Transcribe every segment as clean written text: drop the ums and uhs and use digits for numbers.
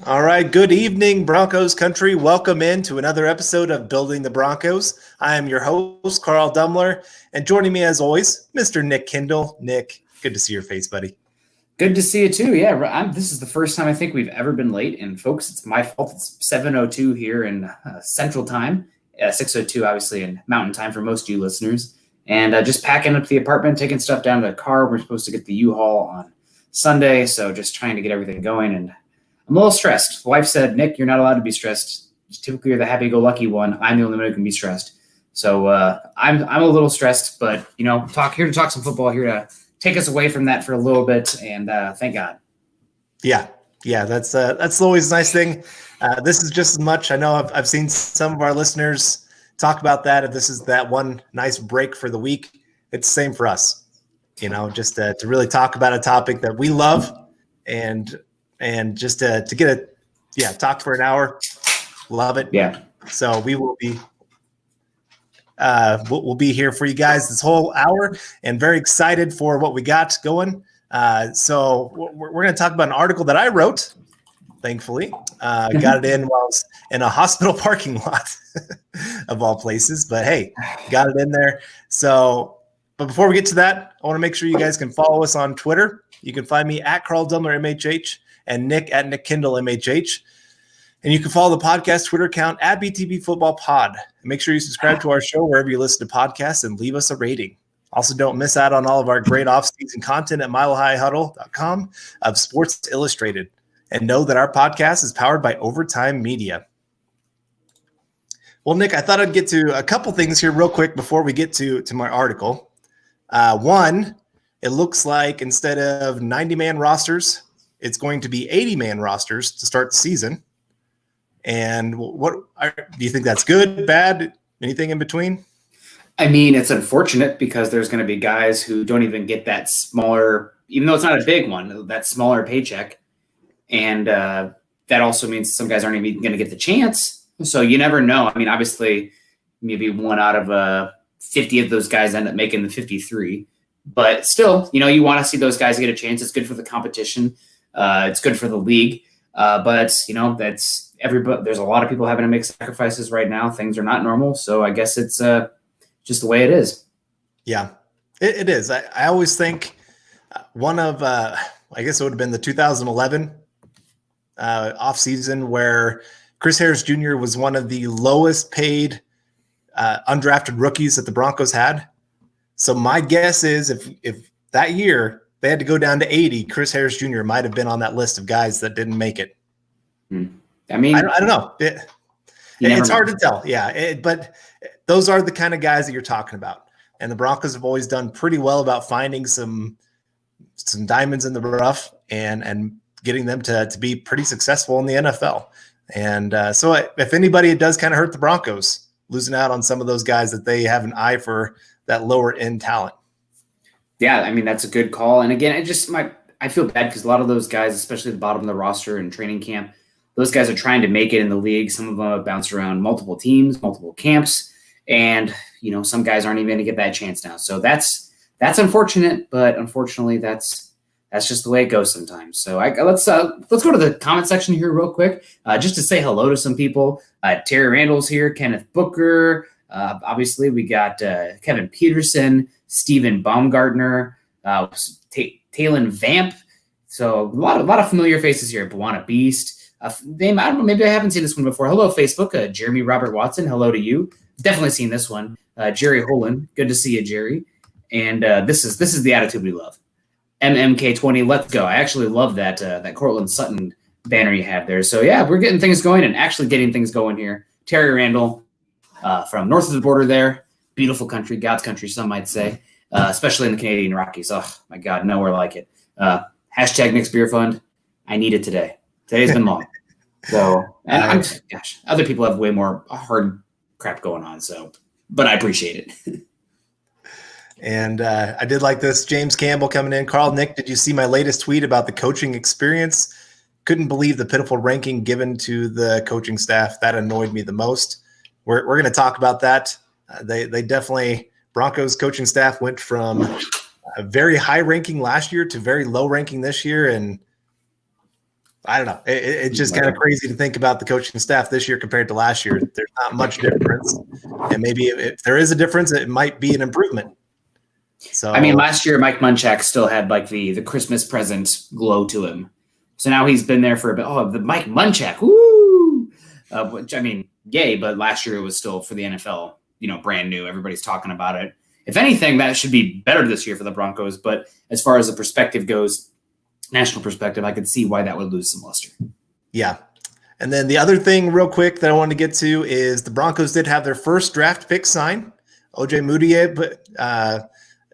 All right. Good evening, Broncos country. Welcome into another episode of Building the Broncos. I am your host, Carl Dumler, and joining me as always, Mr. Nick Kendell. Nick, good to see your face, buddy. Good to see you too. Yeah, this is the first time I think we've ever been late, and folks, it's my fault. It's 7:02 here in Central Time, 6:02 obviously in Mountain Time for most of you listeners, and just packing up the apartment, taking stuff down to the car. We're supposed to get the U-Haul on Sunday, so just trying to get everything going, and I'm a little stressed. Wife said, "Nick, you're not allowed to be stressed. Typically, you're the happy-go-lucky one. I'm the only one who can be stressed." So I'm a little stressed, but here to talk some football, here to take us away from that for a little bit, and thank God. Yeah, that's always a nice thing. This is just as much. I know I've seen some of our listeners talk about that. If this is that one nice break for the week, it's the same for us. Just to really talk about a topic that we love, and just to get talk for an hour. Love it. Yeah. So we will be. We'll be here for you guys this whole hour, and very excited for what we got going. So we're going to talk about an article that I wrote. Thankfully, got it in while I was in a hospital parking lot, of all places. But hey, got it in there. So, but before we get to that, I want to make sure you guys can follow us on Twitter. You can find me at Carl Dumler MHH and Nick at Nick Kendell MHH. And you can follow the podcast Twitter account at BTB Football Pod. And make sure you subscribe to our show wherever you listen to podcasts and leave us a rating. Also, don't miss out on all of our great off-season content at milehighhuddle.com of Sports Illustrated. And know that our podcast is powered by Overtime Media. Well, Nick, I thought I'd get to a couple things here real quick before we get to my article. One, it looks like instead of 90-man rosters, it's going to be 80-man rosters to start the season. And what do you think? That's good, bad, anything in between? I mean, it's unfortunate because there's going to be guys who don't even get that smaller, even though it's not a big one, that smaller paycheck. And that also means some guys aren't even going to get the chance. So you never know. I mean, obviously, maybe one out of 50 of those guys end up making the 53. But still, you want to see those guys get a chance. It's good for the competition. It's good for the league. But that's everybody. There's a lot of people having to make sacrifices right now. Things are not normal, so I guess it's just the way it is. Yeah, it is. I always think one of I guess it would have been the 2011 off season where Chris Harris Jr. was one of the lowest paid undrafted rookies that the Broncos had. So my guess is if that year they had to go down to 80, Chris Harris Jr. might have been on that list of guys that didn't make it. I mean, I don't know. It's hard to tell. Yeah. But those are the kind of guys that you're talking about. And the Broncos have always done pretty well about finding some diamonds in the rough and getting them to be pretty successful in the NFL. And so if anybody, it does kind of hurt the Broncos losing out on some of those guys that they have an eye for that lower end talent. Yeah, I mean, that's a good call. And again, I feel bad because a lot of those guys, especially at the bottom of the roster in training camp, those guys are trying to make it in the league. Some of them have bounced around multiple teams, multiple camps, and some guys aren't even going to get that chance now. So that's unfortunate, but unfortunately, that's just the way it goes sometimes. So let's go to the comment section here real quick, just to say hello to some people. Terry Randall's here, Kenneth Booker. Obviously, we got Kevin Peterson, Stephen Baumgartner, Talon Vamp. So a lot of familiar faces here. Buwana Beast. Name, I don't know, maybe I haven't seen this one before. Hello, Facebook. Jeremy Robert Watson. Hello to you. Definitely seen this one. Jerry Holen. Good to see you, Jerry. And this is the attitude we love. MMK20. Let's go. I actually love that Cortland Sutton banner you have there. So yeah, we're getting things going and actually getting things going here. Terry Randall from north of the border there. Beautiful country, God's country, some might say, especially in the Canadian Rockies. Oh my God, nowhere like it. Hashtag Nick's Beer Fund. I need it today. Today's been long. So, and other people have way more hard crap going on. So, but I appreciate it. And I did like this. James Campbell coming in. Carl, Nick, did you see my latest tweet about the coaching experience? Couldn't believe the pitiful ranking given to the coaching staff. That annoyed me the most. We're going to talk about that. They definitely, Broncos coaching staff went from a very high ranking last year to very low ranking this year. And I don't know. It's just kind of crazy to think about the coaching staff this year compared to last year. There's not much difference. And maybe if there is a difference, it might be an improvement. So I mean, last year Mike Munchak still had like the Christmas present glow to him. So now he's been there for a bit. Oh, the Mike Munchak, woo! Which, I mean, yay! But last year it was still for the NFL, brand new. Everybody's talking about it. If anything, that should be better this year for the Broncos. But as far as the perspective goes, national perspective, I could see why that would lose some luster. Yeah. And then the other thing real quick that I wanted to get to is the Broncos did have their first draft pick signed. OJ Moutier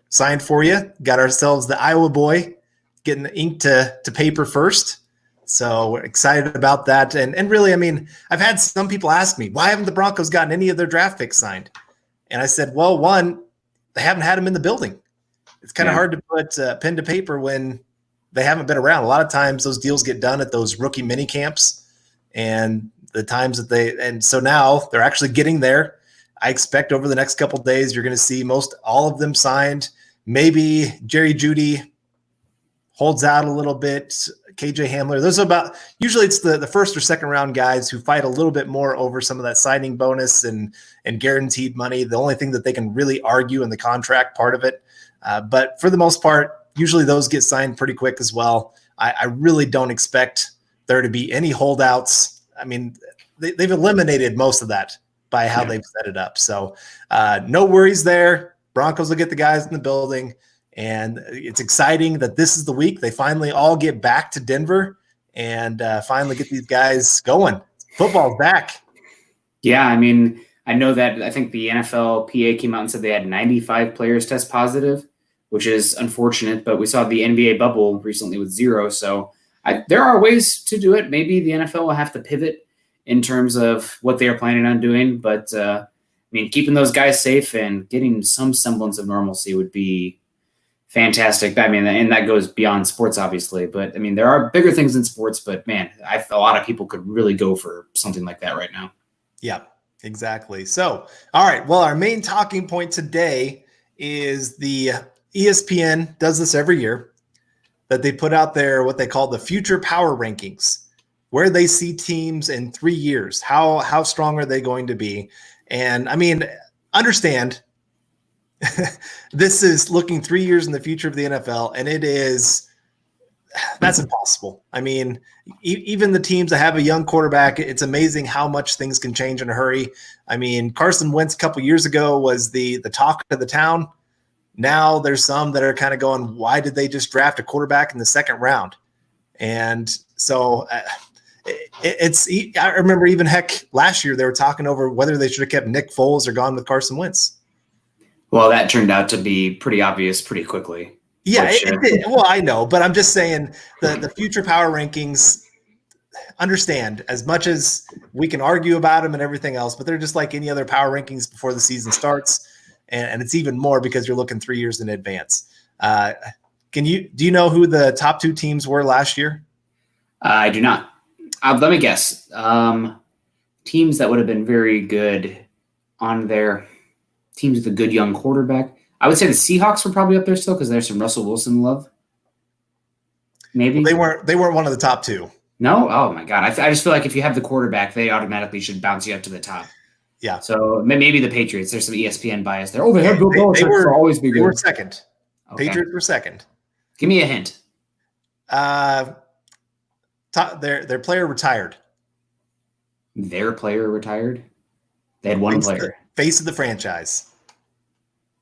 signed for you. Got ourselves the Iowa boy getting the ink to paper first. So we're excited about that. And really, I mean, I've had some people ask me, why haven't the Broncos gotten any of their draft picks signed? And I said, well, one, they haven't had them in the building. It's kind of hard to put pen to paper when they haven't been around. A lot of times those deals get done at those rookie mini camps and the times that and so now they're actually getting there. I expect over the next couple of days, you're going to see all of them signed. Maybe Jerry Jeudy holds out a little bit. KJ Hamler. Those are usually it's the first or second round guys who fight a little bit more over some of that signing bonus and guaranteed money. The only thing that they can really argue in the contract part of it. But for the most part, usually those get signed pretty quick as well. I really don't expect there to be any holdouts. I mean, they've eliminated most of that by how they've set it up. So no worries there. Broncos will get the guys in the building. And it's exciting that this is the week they finally all get back to Denver and finally get these guys going. Football's back. Yeah, I mean, I know that I think the NFLPA came out and said they had 95 players test positive, which is unfortunate, but we saw the NBA bubble recently with 0. So there are ways to do it. Maybe the NFL will have to pivot in terms of what they are planning on doing. But, I mean, keeping those guys safe and getting some semblance of normalcy would be fantastic. I mean, and that goes beyond sports, obviously. But, I mean, there are bigger things in sports. But, man, a lot of people could really go for something like that right now. Yeah, exactly. So, all right. Well, our main talking point today is the ESPN does this every year, that they put out there what they call the future power rankings, where they see teams in 3 years. How strong are they going to be? And, I mean, understand – this is looking 3 years in the future of the NFL, and that's impossible. I mean, even the teams that have a young quarterback, it's amazing how much things can change in a hurry. I mean, Carson Wentz a couple years ago was the talk of the town. Now there's some that are kind of going, why did they just draft a quarterback in the second round? And so I remember even last year they were talking over whether they should have kept Nick Foles or gone with Carson Wentz. Well, that turned out to be pretty obvious pretty quickly. Yeah, it did. Well, I know, but I'm just saying the future power rankings, understand, as much as we can argue about them and everything else, but they're just like any other power rankings before the season starts. And it's even more because you're looking 3 years in advance. Do you know who the top 2 teams were last year? I do not. Let me guess. Teams that would have been very good on their – teams with a good young quarterback. I would say the Seahawks were probably up there still because there's some Russell Wilson love. Maybe well, they weren't one of the top 2. No, oh my God! I just feel like if you have the quarterback, they automatically should bounce you up to the top. Yeah. So maybe the Patriots. There's some ESPN bias there. Oh, they have Bill Belichick. They were always be good. They were second. Okay. Patriots were second. Give me a hint. Their player retired. Their player retired. They had one player. Face of the franchise.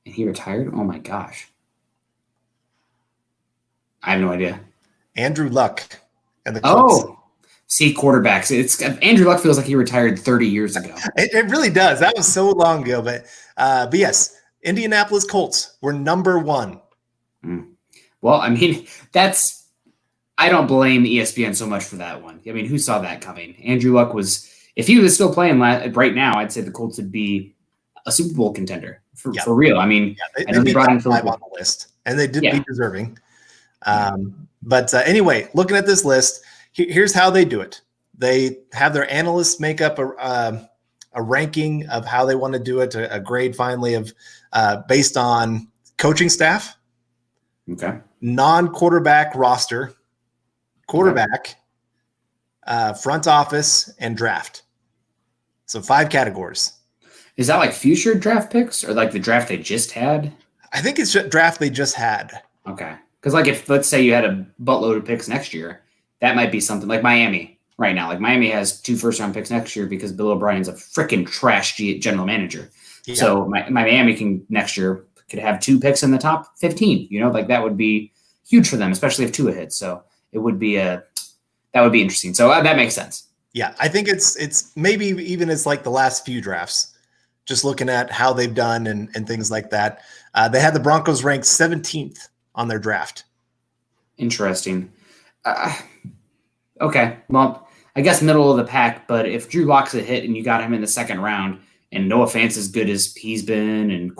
And he retired? Oh, my gosh. I have no idea. Andrew Luck. And the Colts. Oh, see, quarterbacks. Andrew Luck feels like he retired 30 years ago. It really does. That was so long ago. But yes, Indianapolis Colts were number 1. Well, I mean, I don't blame ESPN so much for that one. I mean, who saw that coming? Andrew Luck was – if he was still playing right now, I'd say the Colts would be a Super Bowl contender for real. I mean, they brought in 5 on the list, and they did be deserving. But anyway, looking at this list, here's how they do it. They have their analysts make up a ranking of how they want to do it, a grade finally of based on coaching staff, okay, non-quarterback roster, quarterback, front office, and draft. So 5 categories. Is that like future draft picks or like the draft they just had? I think it's draft they just had. Okay. Because like if, let's say you had a buttload of picks next year, that might be something like Miami right now. Like Miami has 2 first-round picks next year because Bill O'Brien's a freaking trash general manager. Yeah. So Miami next year could have 2 picks in the top 15. Like that would be huge for them, especially if Tua hits. So it would be that would be interesting. So that makes sense. Yeah, I think it's maybe even as like the last few drafts. Just looking at how they've done and things like that. They had the Broncos ranked 17th on their draft. Interesting. Okay. Well, I guess middle of the pack, but if Drew Lock's a hit and you got him in the second round, and Noah Fant's as good as he's been, and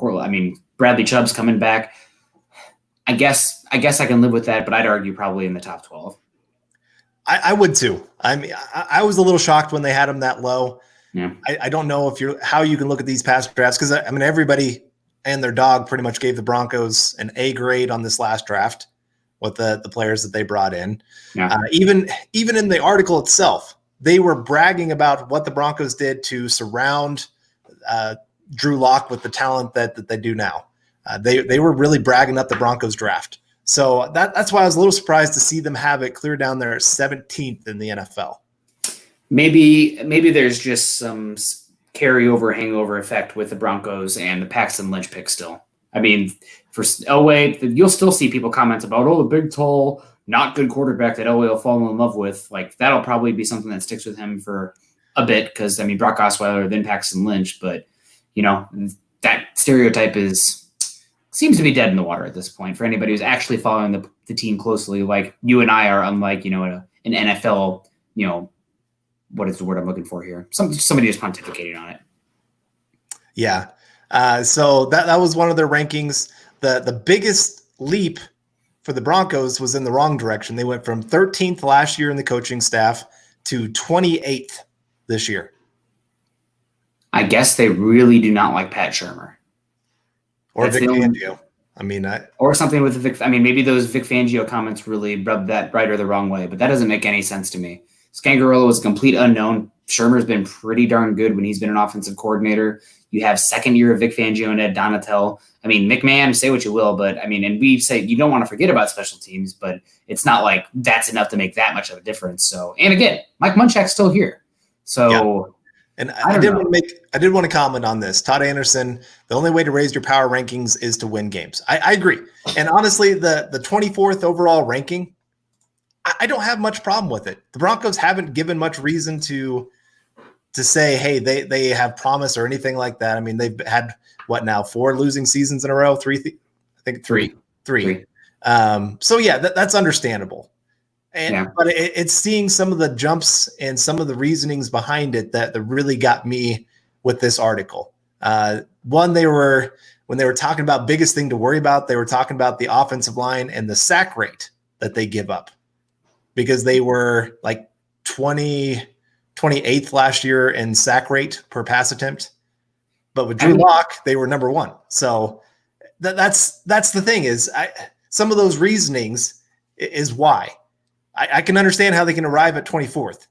Bradley Chubb's coming back, I guess I can live with that, but I'd argue probably in the top 12. I would too. I mean, I was a little shocked when they had him that low. Yeah. I don't know how you can look at these past drafts because everybody and their dog pretty much gave the Broncos an A grade on this last draft with the players that they brought in. Yeah. Even in the article itself, they were bragging about what the Broncos did to surround Drew Lock with the talent that they do now. They were really bragging up the Broncos draft. So that's why I was a little surprised to see them have it clear down there at 17th in the NFL. Maybe there's just some carryover hangover effect with the Broncos and the Paxton Lynch pick still. I mean, for Elway, you'll still see people comment about, the big, tall, not good quarterback that Elway will fall in love with. Like, that'll probably be something that sticks with him for a bit because, Brock Osweiler, then Paxton Lynch. But, that stereotype seems to be dead in the water at this point for anybody who's actually following the team closely. Like you and I are, unlike, an NFL, what is the word I'm looking for here? Somebody is pontificating on it. Yeah. So that was one of their rankings. The biggest leap for the Broncos was in the wrong direction. They went from 13th last year in the coaching staff to 28th this year. I guess they really do not like Pat Shurmur. Or Vic Fangio. Or something with Vic. Maybe those Vic Fangio comments really rubbed that right or the wrong way, but that doesn't make any sense to me. Scangarello was a complete unknown. Shurmur's been pretty darn good when he's been an offensive coordinator. You have second year of Vic Fangio and Ed Donatel. McMahon, say what you will, but and we say you don't want to forget about special teams, but it's not like that's enough to make that much of a difference. So, and again, Mike Munchak's still here. So, yeah. And I did want to comment on this. Todd Anderson, the only way to raise your power rankings is to win games. I agree. And honestly, the 24th overall ranking, I don't have much problem with it. The Broncos haven't given much reason to say, hey, they have promise or anything like that. They've had 4 losing seasons in a row, 3. I think three. So yeah, that's understandable. But it's seeing some of the jumps and some of the reasonings behind it that really got me with this article. One, when they were talking about biggest thing to worry about, they were talking about the offensive line and the sack rate that they give up because they were like 28th last year in sack rate per pass attempt. But with Drew Lock, they were number 1. So that's the thing is some of those reasonings is why. I can understand how they can arrive at 24th.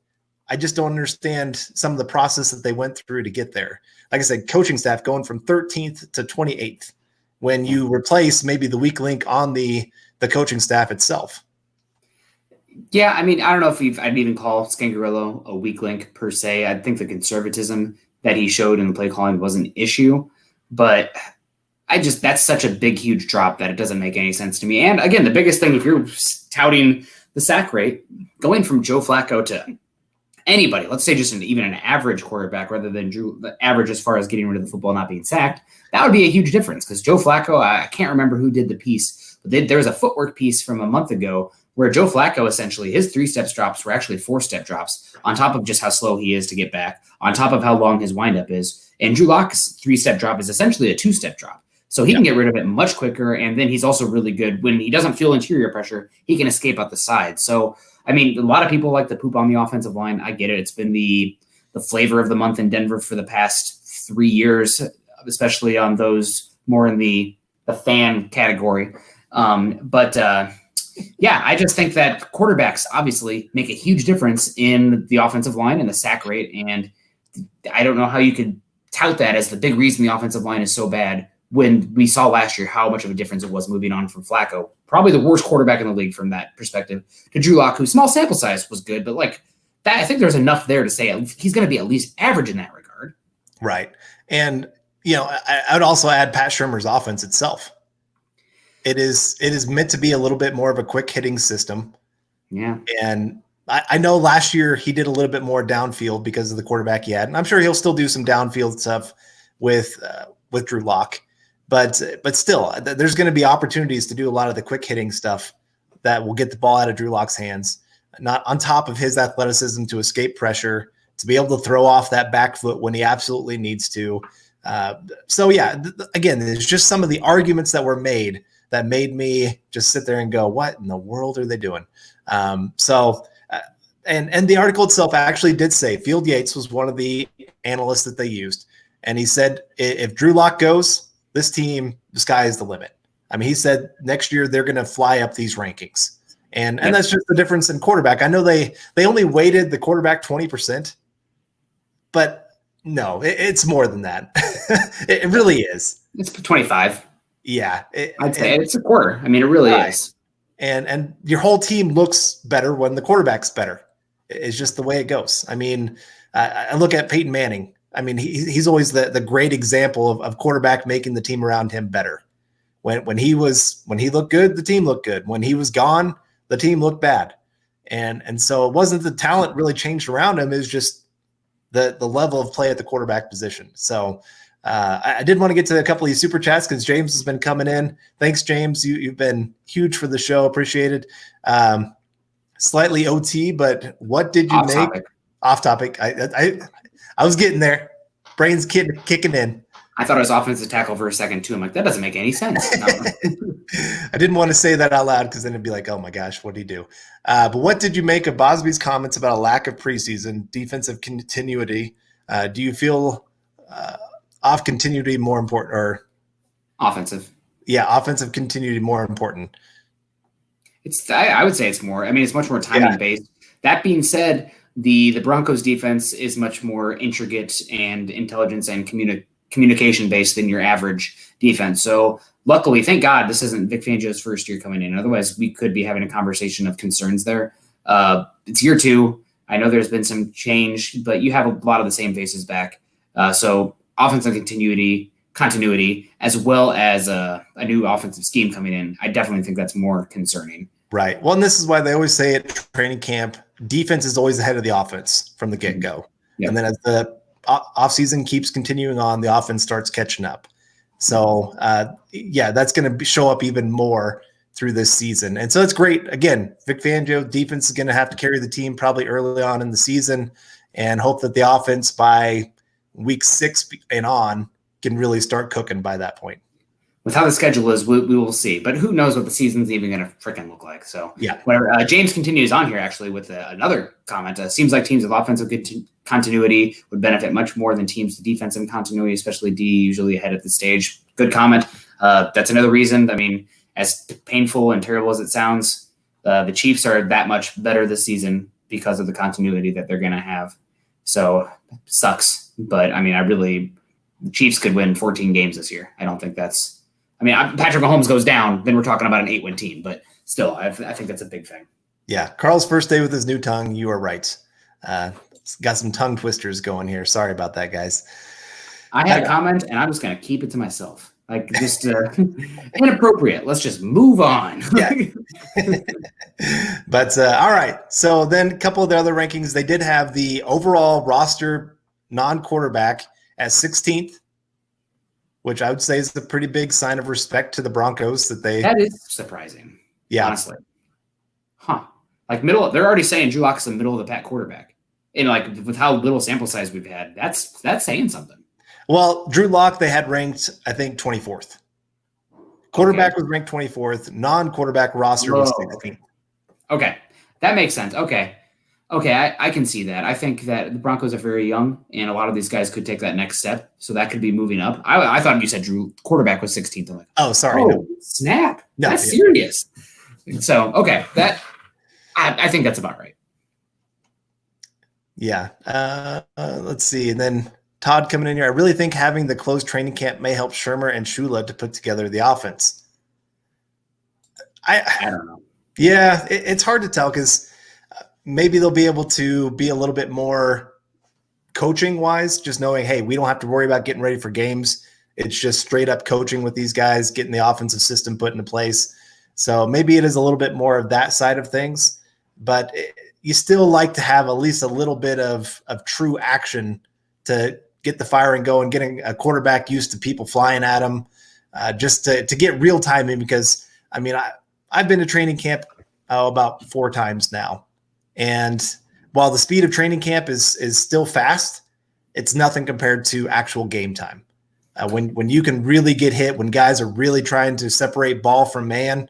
I just don't understand some of the process that they went through to get there. Like I said, coaching staff going from 13th to 28th when you replace maybe the weak link on the coaching staff itself. Yeah, I don't know if I'd even call Scangarello a weak link per se. I think the conservatism that he showed in the play calling was an issue, but that's such a big, huge drop that it doesn't make any sense to me. And again, the biggest thing, if you're touting the sack rate, going from Joe Flacco to anybody, let's say just even an average quarterback rather than Drew, the average as far as getting rid of the football, not being sacked, that would be a huge difference because Joe Flacco, I can't remember who did the piece, but there was a footwork piece from a month ago where Joe Flacco, essentially, his 3-step drops were actually 4-step drops on top of just how slow he is to get back, on top of how long his windup is. And Drew Lock's 3-step drop is essentially a 2-step drop. So he can get rid of it much quicker, and then he's also really good. When he doesn't feel interior pressure, he can escape out the side. So, a lot of people like to poop on the offensive line. I get it. It's been the flavor of the month in Denver for the past 3 years, especially on those more in the fan category. But Yeah, I just think that quarterbacks obviously make a huge difference in the offensive line and the sack rate. And I don't know how you could tout that as the big reason the offensive line is so bad when we saw last year how much of a difference it was moving on from Flacco, probably the worst quarterback in the league from that perspective, to Drew Lock, whose small sample size was good, but like that, I think there's enough there to say he's going to be at least average in that regard. Right. And, I would also add Pat Shurmur's offense itself. It is meant to be a little bit more of a quick hitting system. Yeah. And I know last year he did a little bit more downfield because of the quarterback he had. And I'm sure he'll still do some downfield stuff with Drew Lock. But still, there's going to be opportunities to do a lot of the quick hitting stuff that will get the ball out of Drew Lock's hands, not on top of his athleticism to escape pressure, to be able to throw off that back foot when he absolutely needs to. Again, there's just some of the arguments that were made that made me just sit there and go, what in the world are they doing? And the article itself actually did say Field Yates was one of the analysts that they used. And he said, if Drew Lock goes, this team, the sky is the limit. I mean, he said next year they're going to fly up these rankings. And that's just the difference in quarterback. I know they only weighted the quarterback 20%, but no, it's more than that. It really is. It's 25. Yeah. I'd say it's a quarter. I mean, it really is. And your whole team looks better when the quarterback's better. It's just the way it goes. I mean, I look at Peyton Manning. I mean, he's always the great example of quarterback making the team around him better. When he looked good, the team looked good. When he was gone, the team looked bad. And so it wasn't the talent really changed around him. It was just the level of play at the quarterback position. So I did want to get to a couple of these super chats because James has been coming in. Thanks, James. You've been huge for the show. Appreciated. Slightly OT, but what did you make? Off topic. I was getting there. Brains kicking in. I thought it was offensive tackle for a second too. I'm like, that doesn't make any sense. No. I didn't want to say that out loud because then it'd be like, oh my gosh, what did he do? But what did you make of Bosby's comments about a lack of preseason defensive continuity? Do you feel off continuity more important or offensive? Yeah, offensive continuity more important. I would say it's more. I mean, it's much more timing based. That being said, the Broncos defense is much more intricate and intelligence and communication based than your average defense. So luckily, thank God, this isn't Vic Fangio's first year coming in. Otherwise, we could be having a conversation of concerns there. It's year 2. I know there's been some change, but you have a lot of the same faces back. So offensive continuity, as well as a new offensive scheme coming in, I definitely think that's more concerning. Right. Well, and this is why they always say at training camp, defense is always ahead of the offense from the get-go. Yep. And then as the offseason keeps continuing on, the offense starts catching up. So, that's going to show up even more through this season. And so it's great. Again, Vic Fangio, defense is going to have to carry the team probably early on in the season and hope that the offense by week 6 and on can really start cooking by that point. With how the schedule is, we will see. But who knows what the season's even going to freaking look like. So, whatever. James continues on here, actually, with another comment. Seems like teams with offensive continuity would benefit much more than teams with defensive continuity, especially D, usually ahead at the stage. Good comment. That's another reason. I mean, as painful and terrible as it sounds, the Chiefs are that much better this season because of the continuity that they're going to have. So, sucks. But, I mean, the Chiefs could win 14 games this year. I don't think that's – Patrick Mahomes goes down, then we're talking about an 8-win team. But still, I think that's a big thing. Yeah, Carl's first day with his new tongue. You are right. Got some tongue twisters going here. Sorry about that, guys. I had a comment, and I'm just going to keep it to myself. Like, just inappropriate. Let's just move on. Yeah. But, all right. So then a couple of the other rankings, they did have the overall roster non-quarterback at 16th, which I would say is a pretty big sign of respect to the Broncos that is surprising. Yeah. Honestly. Huh. Like they're already saying Drew Lock's the middle of the pack quarterback. And like with how little sample size we've had, that's saying something. Well, Drew Lock, they had ranked, I think, 24th. Quarterback was ranked 24th. Non-quarterback roster was 16th. Okay. That makes sense. Okay, I can see that. I think that the Broncos are very young, and a lot of these guys could take that next step, so that could be moving up. I thought you said Drew quarterback was 16th. I'm like, oh, sorry. Oh, snap. No, That's serious. So, okay, I think that's about right. Yeah. Let's see. And then Todd coming in here. I really think having the closed training camp may help Shermer and Shula to put together the offense. I don't know. Yeah, it's hard to tell because maybe they'll be able to be a little bit more coaching wise, just knowing, hey, we don't have to worry about getting ready for games. It's just straight up coaching with these guys, getting the offensive system put into place. So maybe it is a little bit more of that side of things, but you still like to have at least a little bit of true action to get the firing going, getting a quarterback used to people flying at him, just to get real time in. Because I mean, I've been to training camp about 4 times now, and while the speed of training camp is still fast, it's nothing compared to actual game time. When you can really get hit, when guys are really trying to separate ball from man,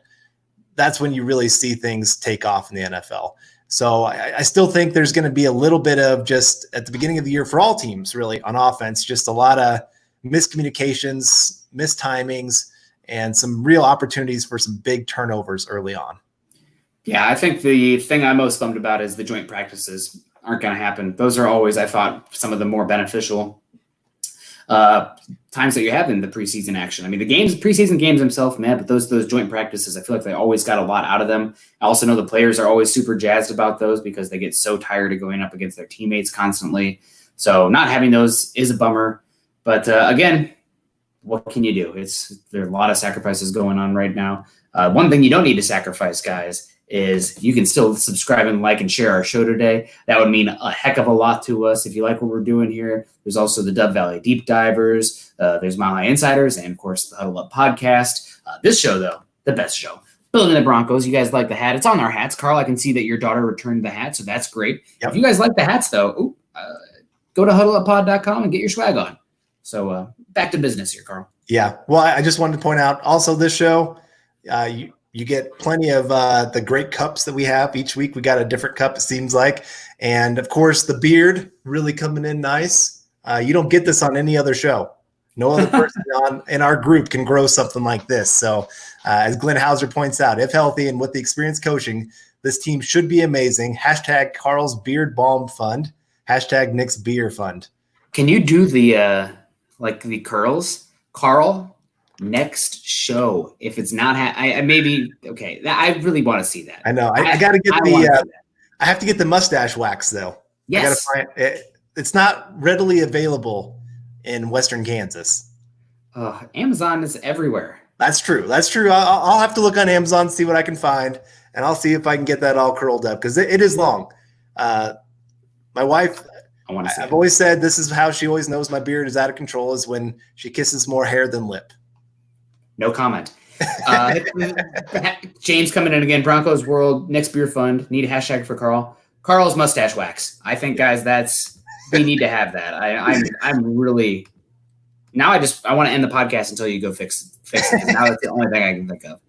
that's when you really see things take off in the NFL. So I still think there's going to be a little bit of just at the beginning of the year for all teams really on offense, just a lot of miscommunications, mistimings, and some real opportunities for some big turnovers early on. Yeah, I think the thing I'm most bummed about is the joint practices aren't going to happen. Those are always, I thought, some of the more beneficial times that you have in the preseason action. I mean, the preseason games themselves, man, but those joint practices, I feel like they always got a lot out of them. I also know the players are always super jazzed about those because they get so tired of going up against their teammates constantly. So not having those is a bummer. But again, what can you do? There are a lot of sacrifices going on right now. One thing you don't need to sacrifice, guys, is you can still subscribe and like and share our show today. That would mean a heck of a lot to us if you like what we're doing here. There's also the Dove Valley Deep Divers. There's Mile High Insiders, and, of course, the Huddle Up Podcast. This show, though, the best show. Building the Broncos. You guys like the hat. It's on our hats. Carl, I can see that your daughter returned the hat, so that's great. Yep. If you guys like the hats, though, go to huddleuppod.com and get your swag on. So back to business here, Carl. Yeah. Well, I just wanted to point out also this show, you get plenty of the great cups that we have each week. We got a different cup, it seems like. And, of course, the beard really coming in nice. You don't get this on any other show. No other person in our group can grow something like this. So, as Glenn Hauser points out, if healthy and with the experienced coaching, this team should be amazing. # Carl's Beard Balm Fund. # Nick's Beer Fund. Can you do the the curls? Carl, next show, if it's not I maybe okay, I really want to see that. I know. I got to get I have to get the mustache wax though. Yes. I got to find it. It's not readily available in Western Kansas. Amazon is everywhere. That's true. I'll have to look on Amazon, see what I can find, and I'll see if I can get that all curled up because it is long. My wife, I've always said this is how she always knows my beard is out of control is when she kisses more hair than lip. No comment. James coming in again. Broncos World, Nick's Beer Fund. Need a hashtag for Carl. Carl's mustache wax. I think, guys, we need to have that. I'm really now. I want to end the podcast until you go fix it. Now that's the only thing I can think of.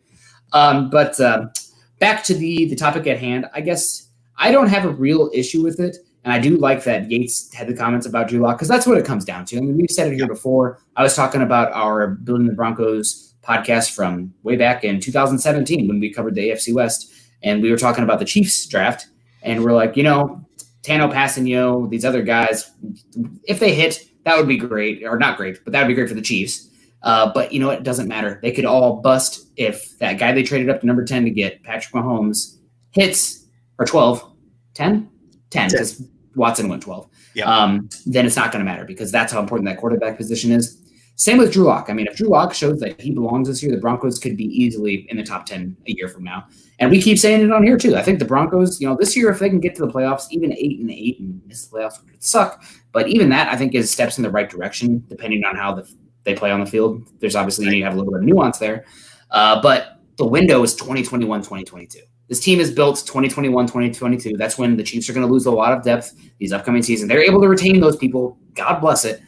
But back to the topic at hand. I guess I don't have a real issue with it. And I do like that Yates had the comments about Drew Lock because that's what it comes down to. I mean, we've said it here before. I was talking about our Building the Broncos podcast from way back in 2017 when we covered the AFC West. And we were talking about the Chiefs draft. And we're like, Tano Passanio, these other guys, if they hit, that would be great. Or not great, but that would be great for the Chiefs. But it doesn't matter. They could all bust if that guy they traded up to number 10 to get, Patrick Mahomes, hits, or 12, 10? 10, because Watson went 12. Yep. Then it's not going to matter because that's how important that quarterback position is. Same with Drew Lock. I mean, if Drew Lock shows that he belongs this year, the Broncos could be easily in the top 10 a year from now. And we keep saying it on here too. I think the Broncos, this year, if they can get to the playoffs, even 8-8 and miss the playoffs would suck. But even that, I think, is steps in the right direction, depending on how they play on the field. There's obviously you need to have a little bit of nuance there. But the window is 2021, 2022. This team is built 2021, 2022. That's when the Chiefs are going to lose a lot of depth these upcoming seasons. They're able to retain those people. God bless it.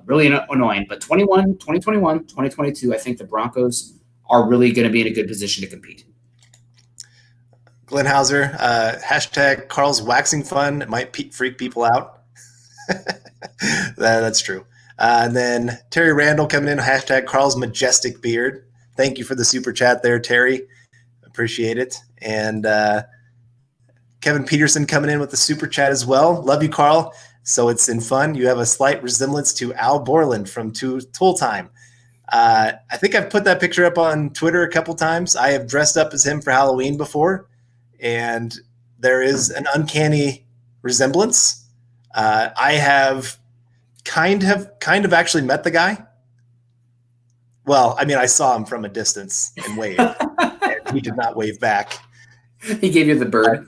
Really annoying. But 2021, 2022, I think the Broncos are really going to be in a good position to compete. Glenn Hauser, # Carl's Waxing Fund. It might freak people out. That's true. And then Terry Randall coming in, # Carl's Majestic Beard. Thank you for the super chat there, Terry. Appreciate it. And Kevin Peterson coming in with the super chat as well. Love you, Carl. So it's in fun. You have a slight resemblance to Al Borland from Tool Time. I think I've put that picture up on Twitter a couple times. I have dressed up as him for Halloween before, and there is an uncanny resemblance. I have kind of actually met the guy. Well, I mean, I saw him from a distance and waved, and he did not wave back. He gave you the bird.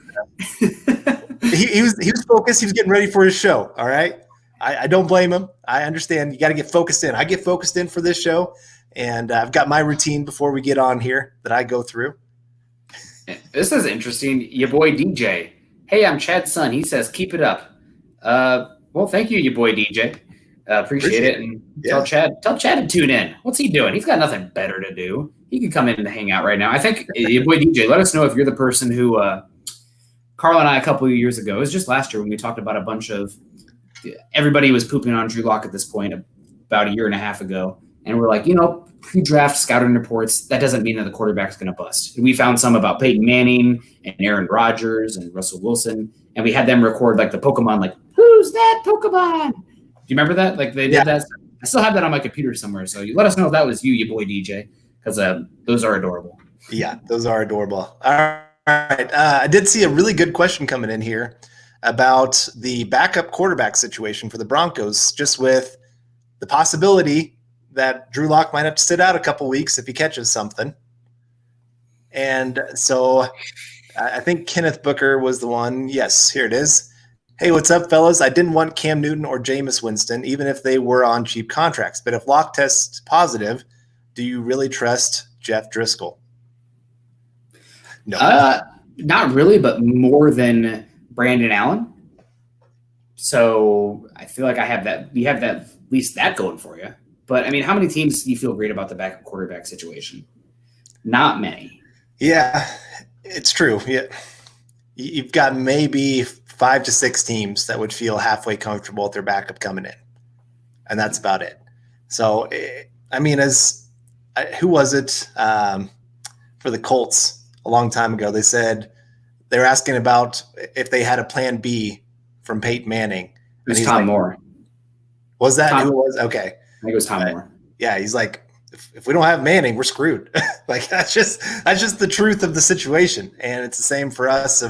He was focused. He was getting ready for his show. All right. I don't blame him. I understand. You got to get focused in. I get focused in for this show, and I've got my routine before we get on here that I go through. This is interesting. Your boy DJ. Hey, I'm Chad's son. He says, keep it up. Well, thank you, your boy DJ. Appreciate it. And tell Chad to tune in. What's he doing? He's got nothing better to do. He can come in and hang out right now. I think your boy DJ, let us know if you're the person who Carl and I a couple of years ago, it was just last year when we talked about a bunch of everybody was pooping on Drew Lock at this point about a year and a half ago. And we're like, pre-draft scouting reports, that doesn't mean that the quarterback's going to bust. And we found some about Peyton Manning and Aaron Rodgers and Russell Wilson. And we had them record like the Pokemon, like, who's that Pokemon? Do you remember that? Like they did that. I still have that on my computer somewhere. So you let us know if that was you, your boy DJ, because those are adorable. Yeah, those are adorable. All right. I did see a really good question coming in here about the backup quarterback situation for the Broncos, just with the possibility that Drew Lock might have to sit out a couple weeks if he catches something. And so I think Kenneth Booker was the one. Yes, here it is. Hey, what's up, fellas? I didn't want Cam Newton or Jameis Winston, even if they were on cheap contracts. But if Lock tests positive, do you really trust Jeff Driscoll? No. Not really, but more than Brandon Allen. So I feel like you have that, at least that going for you. But I mean, how many teams do you feel great about the backup quarterback situation? Not many. Yeah, it's true. Yeah. You've got maybe 5 to 6 teams that would feel halfway comfortable with their backup coming in. And that's about it. So, I mean, who was it for the Colts a long time ago? They said they were asking about if they had a plan B from Peyton Manning. It was Tom Moore. Was that who it was? Okay. I think it was Tom Moore. Yeah, he's like, if we don't have Manning, we're screwed. Like that's just the truth of the situation, and it's the same for us.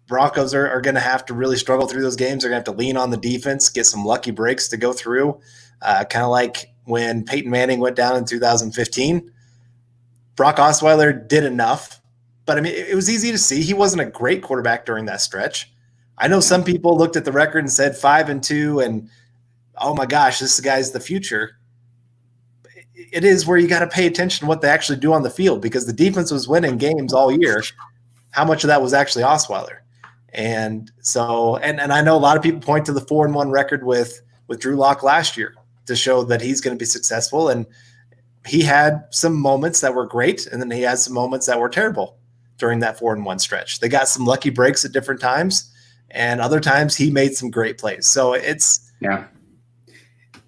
Broncos are going to have to really struggle through those games. They're going to have to lean on the defense, get some lucky breaks to go through, kind of like when Peyton Manning went down in 2015. Brock Osweiler did enough, but I mean, it was easy to see he wasn't a great quarterback during that stretch. I know some people looked at the record and said 5-2, and oh my gosh, this guy's the future. It is where you got to pay attention to what they actually do on the field, because the defense was winning games all year. How much of that was actually Osweiler? And so, and I know a lot of people point to the 4-1 record with Drew Lock last year to show that he's going to be successful. And he had some moments that were great, and then he had some moments that were terrible during that 4-1 stretch. They got some lucky breaks at different times, and other times he made some great plays. So yeah.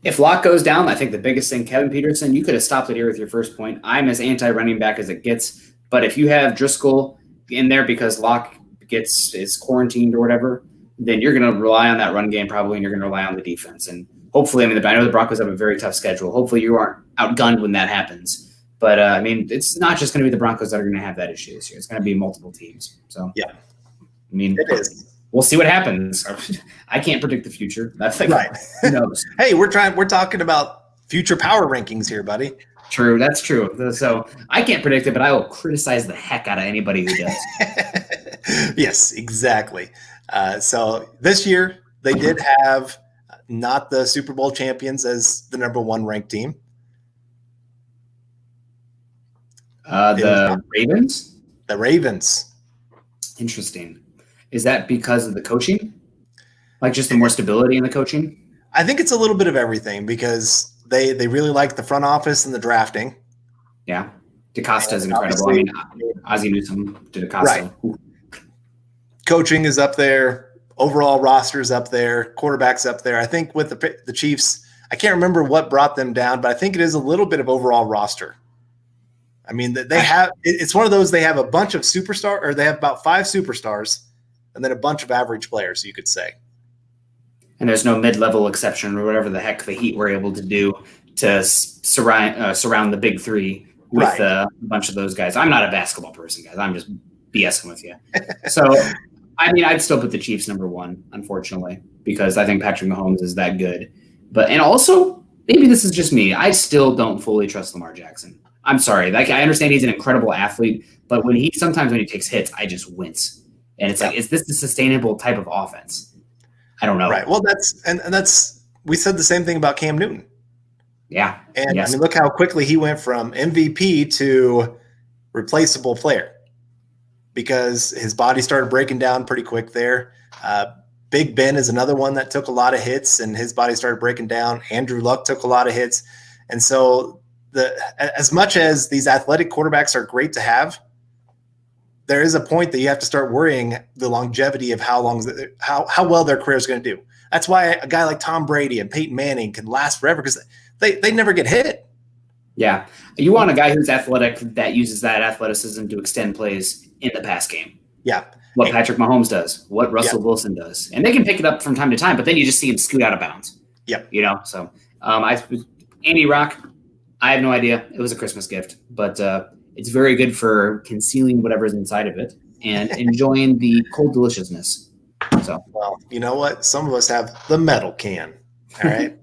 If Lock goes down, I think the biggest thing, Kevin Peterson, you could have stopped it here with your first point. I'm as anti-running back as it gets. But if you have Driscoll in there because Lock is quarantined or whatever, then you're going to rely on that run game probably, and you're going to rely on the defense. And hopefully, I know the Broncos have a very tough schedule. Hopefully you aren't outgunned when that happens. But, I mean, it's not just going to be the Broncos that are going to have that issue this year. It's going to be multiple teams. So, yeah. I mean, it is. We'll see what happens. I can't predict the future. That's like, right. Who knows? Hey, we're talking about future power rankings here, buddy. True. That's true. So I can't predict it, but I will criticize the heck out of anybody who does. Yes, exactly. So this year they did have not the Super Bowl champions as the number 1 ranked team. The Ravens? The Ravens. Interesting. Is that because of the coaching? Like just the more stability in the coaching? I think it's a little bit of everything, because they really like the front office and the drafting. Yeah. DaCosta is incredible. I mean, Ozzie Newsome to DaCosta. Right. Coaching is up there. Overall roster is up there. Quarterback's up there. I think with the Chiefs, I can't remember what brought them down, but I think it is a little bit of overall roster. I mean, they have – it's one of those, they have a bunch of superstar – or they have about 5 superstars and then a bunch of average players, you could say. And there's no mid-level exception or whatever the heck the Heat were able to do to surround the big three with a bunch of those guys. I'm not a basketball person, guys. I'm just BSing with you. So, I mean, I'd still put the Chiefs number 1, unfortunately, because I think Patrick Mahomes is that good. And also, maybe this is just me. I still don't fully trust Lamar Jackson. I'm sorry. Like, I understand he's an incredible athlete, but sometimes when he takes hits, I just wince. And it's like, is this the sustainable type of offense? I don't know. Right. Well, that's we said the same thing about Cam Newton. Yeah. And I mean, look how quickly he went from MVP to replaceable player because his body started breaking down pretty quick there. Big Ben is another one that took a lot of hits and his body started breaking down. Andrew Luck took a lot of hits. And so as much as these athletic quarterbacks are great to have, there is a point that you have to start worrying the longevity of how well their career is going to do. That's why a guy like Tom Brady and Peyton Manning can last forever because they never get hit. Yeah. You want a guy who's athletic that uses that athleticism to extend plays in the pass game. Yeah. What Patrick Mahomes does, what Russell Wilson does. And they can pick it up from time to time, but then you just see him scoot out of bounds. Yep. So Andy Rock, I have no idea. It was a Christmas gift, but it's very good for concealing whatever's inside of it and enjoying the cold deliciousness. So, well, you know what? Some of us have the metal can. All right.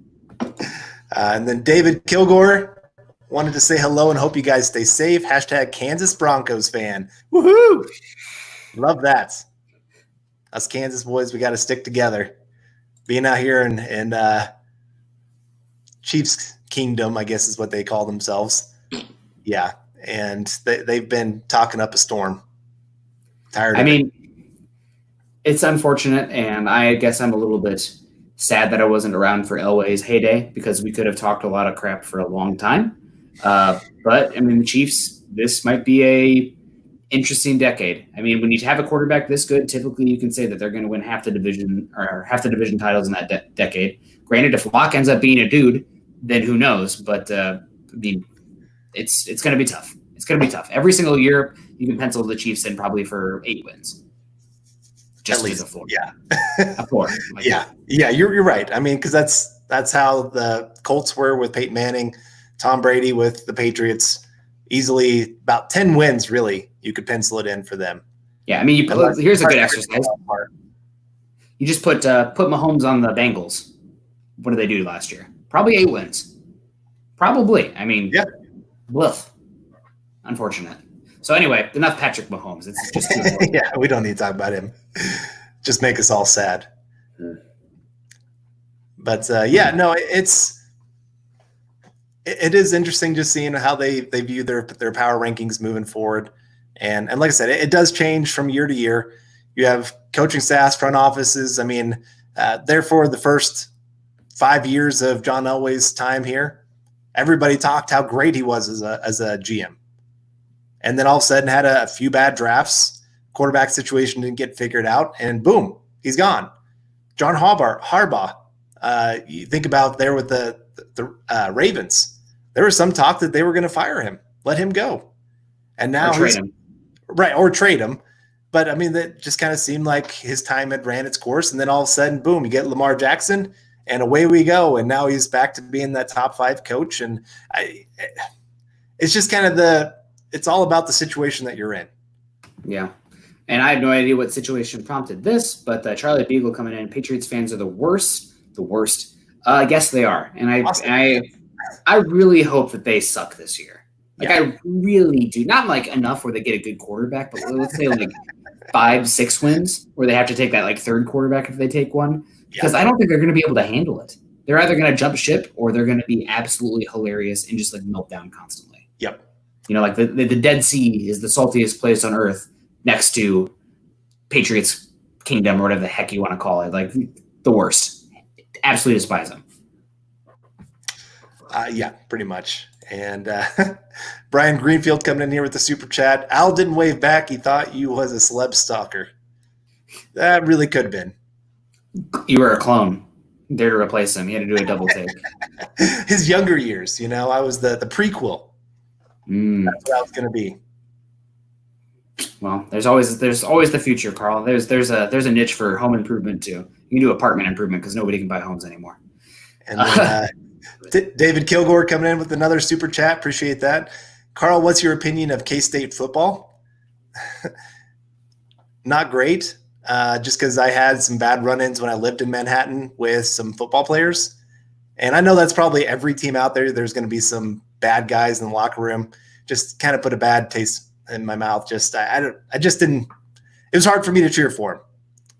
And then David Kilgore wanted to say hello and hope you guys stay safe. # Kansas Broncos fan. Woohoo! Love that. Us Kansas boys, we got to stick together. Being out here in Chiefs Kingdom, I guess is what they call themselves. Yeah. And they've been talking up a storm. Tired of it. It's unfortunate, and I guess I'm a little bit sad that I wasn't around for Elway's heyday because we could have talked a lot of crap for a long time. But, the Chiefs, this might be a interesting decade. When you have a quarterback this good, typically you can say that they're going to win half the division titles in that decade. Granted, if Locke ends up being a dude, then who knows? But, it's going to be tough. It's going to be tough. Every single year, you can pencil the Chiefs in probably for 8 wins. Just at least a 4. Yeah. A 4. Yeah, you're right. Because that's how the Colts were with Peyton Manning, Tom Brady with the Patriots. Easily about 10 wins, really, you could pencil it in for them. Yeah, here's a good exercise. You just put Mahomes on the Bengals. What did they do last year? Probably 8 wins. Probably. Yeah. Woof. Unfortunate. So anyway, enough Patrick Mahomes. It's just too yeah, we don't need to talk about him. Just make us all sad. But it is interesting just seeing how they view their power rankings moving forward. And like I said, it does change from year to year. You have coaching staffs, front offices. Therefore, the first 5 years of John Elway's time here, everybody talked how great he was as a GM. And then all of a sudden had a few bad drafts, quarterback situation didn't get figured out, and boom, he's gone. John Harbaugh, you think about there with the Ravens, there was some talk that they were going to fire him, let him go. And now trade him. Right, or trade him. But that just kind of seemed like his time had ran its course. And then all of a sudden, boom, you get Lamar Jackson and away we go. And now he's back to being that top 5 coach. And it's just kind of it's all about the situation that you're in. Yeah. And I have no idea what situation prompted this, but Charlie Beagle coming in, Patriots fans are the worst. The worst. I guess they are. And I really hope that they suck this year. I really do. Not enough where they get a good quarterback, but let's say 5-6 wins where they have to take that third quarterback if they take one. Because I don't think they're going to be able to handle it. They're either going to jump ship or they're going to be absolutely hilarious and just melt down constantly. Yep. The Dead Sea is the saltiest place on earth next to Patriots Kingdom or whatever the heck you want to call it. The worst. Absolutely despise them. Yeah, pretty much. And Brian Greenfield coming in here with the super chat. Al didn't wave back. He thought you was a celeb stalker. That really could have been. You were a clone. There to replace him. He had to do a double take. His younger years, I was the prequel. That's what I was going to be. Well, there's always the future, Carl. There's a niche for home improvement too. You can do apartment improvement because nobody can buy homes anymore. And then David Kilgore coming in with another super chat. Appreciate that. Carl, what's your opinion of K-State football? Not great. Just because I had some bad run-ins when I lived in Manhattan with some football players. And I know that's probably every team out there. There's going to be some bad guys in the locker room. Just kind of put a bad taste in my mouth. I just didn't. It was hard for me to cheer for him.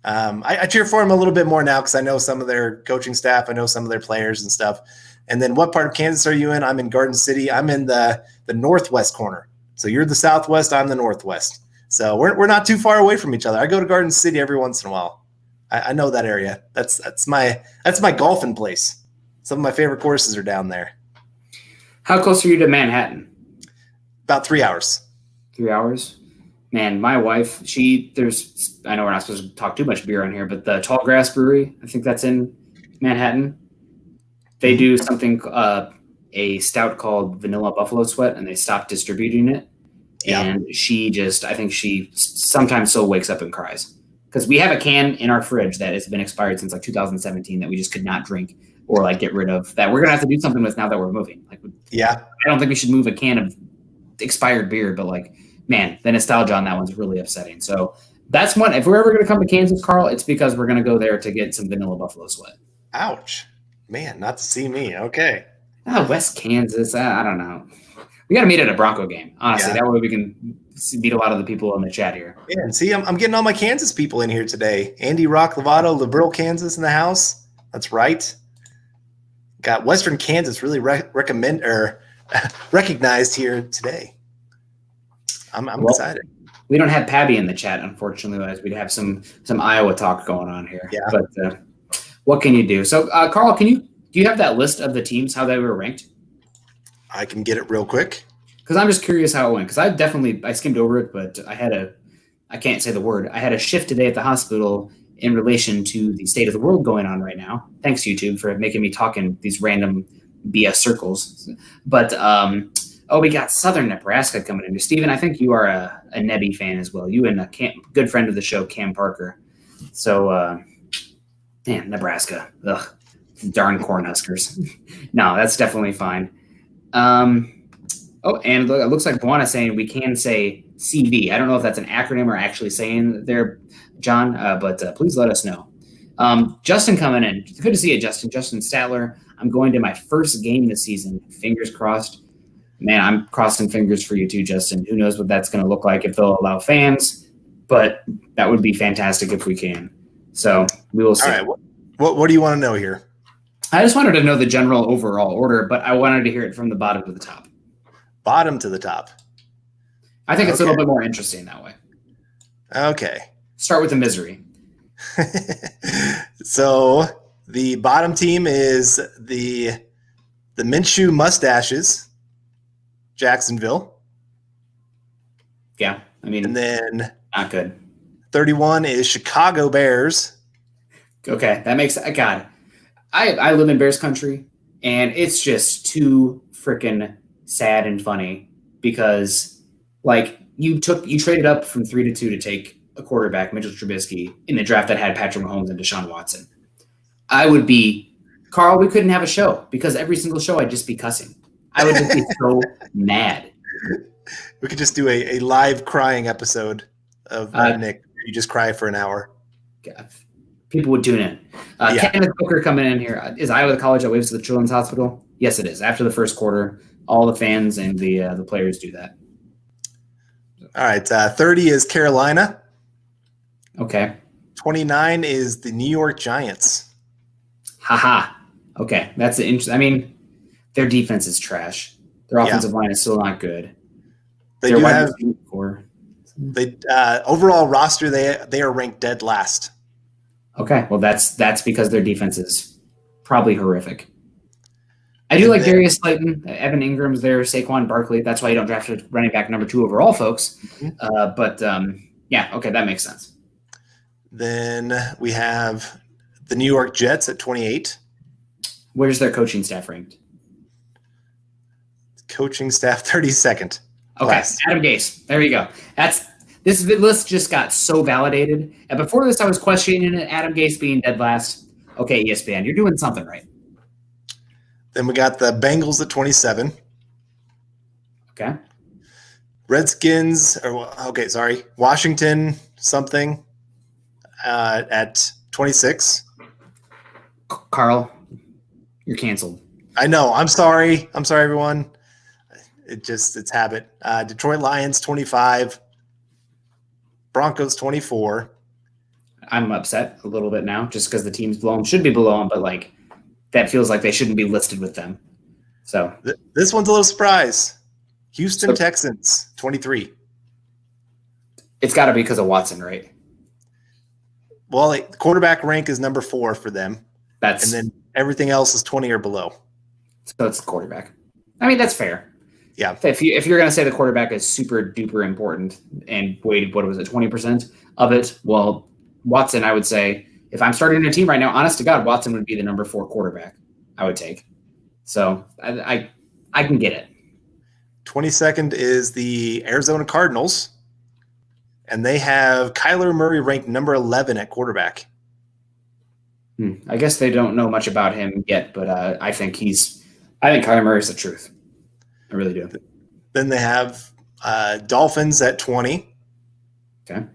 I cheer for him a little bit more now because I know some of their coaching staff. I know some of their players and stuff. And then what part of Kansas are you in? I'm in Garden City. I'm in the northwest corner. So you're the southwest. I'm the northwest. So we're not too far away from each other. I go to Garden City every once in a while. I know that area. That's my golfing place. Some of my favorite courses are down there. How close are you to Manhattan? About 3 hours. 3 hours? Man, my wife, I know we're not supposed to talk too much beer on here, but the Tall Grass Brewery, I think that's in Manhattan. They do something, a stout called Vanilla Buffalo Sweat, and they stopped distributing it. Yeah. And I think she sometimes still wakes up and cries. Because we have a can in our fridge that has been expired since like 2017 that we just could not drink or like get rid of, that we're going to have to do something with now that we're moving. I don't think we should move a can of expired beer, but like, man, the nostalgia on that one's really upsetting. So that's one. If we're ever going to come to Kansas, Carl, it's because we're going to go there to get some Vanilla Buffalo Sweat. Ouch. Man, not to see me. Okay. West Kansas. I don't know. We got to meet at a Bronco game, honestly. Yeah. That way we can meet a lot of the people in the chat here. Yeah, and see, I'm getting all my Kansas people in here today. Andy Rock Lovato, Liberal, Kansas in the house. That's right. Got Western Kansas really recognized here today. I'm excited. We don't have Pabby in the chat, unfortunately, as we'd have some Iowa talk going on here. Yeah. But what can you do? So, Carl, do you have that list of the teams, how they were ranked? I can get it real quick. Because I'm just curious how it went. Because I skimmed over it, but I can't say the word. I had a shift today at the hospital in relation to the state of the world going on right now. Thanks, YouTube, for making me talk in these random BS circles. But, we got Southern Nebraska coming in. Steven, I think you are a Nebby fan as well. You and a good friend of the show, Cam Parker. So, Nebraska. Ugh, darn Cornhuskers. No, that's definitely fine. And it looks like Buana's saying we can say CV. I don't know if that's an acronym or actually saying there, John, but please let us know. Justin coming in. Good to see you, Justin. Justin Statler. I'm going to my first game this season. Fingers crossed. Man, I'm crossing fingers for you too, Justin. Who knows what that's going to look like if they'll allow fans, but that would be fantastic if we can. So we will see. All right. What do you want to know here? I just wanted to know the general overall order, but I wanted to hear it from the bottom to the top. Bottom to the top. I think it's a little bit more interesting that way. Okay. Start with the misery. So the bottom team is the Minshew Mustaches, Jacksonville. Yeah, I mean, and then not good. 31 is Chicago Bears. Okay, that makes God. I live in Bears country, and it's just too freaking sad and funny because, like, you traded up from 3 to 2 to take a quarterback, Mitchell Trubisky, in the draft that had Patrick Mahomes and Deshaun Watson. Carl, we couldn't have a show because every single show I'd just be cussing. I would just be so mad. We could just do a live crying episode of Nick. You just cry for an hour. God. People would tune in. Kenneth Booker coming in here. Is Iowa the college that waves to the Children's Hospital? Yes, it is. After the first quarter, all the fans and the players do that. All right. 30 is Carolina. Okay. 29 is the New York Giants. Haha. Okay. That's the interesting. I mean, their defense is trash. Their offensive line is still not good. They do have overall roster. They are ranked dead last. Okay, well that's because their defense is probably horrific. I do like Darius Slayton, Evan Ingram's there, Saquon Barkley. That's why you don't draft a running back number 2 overall, folks. Mm-hmm. Okay, that makes sense. Then we have the New York Jets at 28. Where's their coaching staff ranked? Coaching staff 32nd. Okay, Last. Adam Gase. There you go. This list just got so validated. And before this, I was questioning it. Adam Gase being dead last. Okay, ESPN, you're doing something right. Then we got the Bengals at 27. Okay. Redskins, Washington something at 26. Carl, you're canceled. I know. I'm sorry. I'm sorry, everyone. It's habit. Detroit Lions 25. Broncos 24. I'm upset a little bit now just because the team's below them. Should be below them, but like that feels like they shouldn't be listed with them. So this one's a little surprise. Houston Texans 23. It's got to be because of Watson, right? Well, the quarterback rank is number 4 for them. And then everything else is 20 or below. So it's the quarterback. I mean, that's fair. Yeah. If you're going to say the quarterback is super duper important and weighted, what was it, 20% of it? Well, Watson, I would say, if I'm starting a team right now, honest to God, Watson would be the number 4 quarterback I would take. So I can get it. 22nd is the Arizona Cardinals, and they have Kyler Murray ranked number 11 at quarterback. I guess they don't know much about him yet, but I think Kyler Murray is the truth. I really do. Then they have Dolphins at 20. Okay.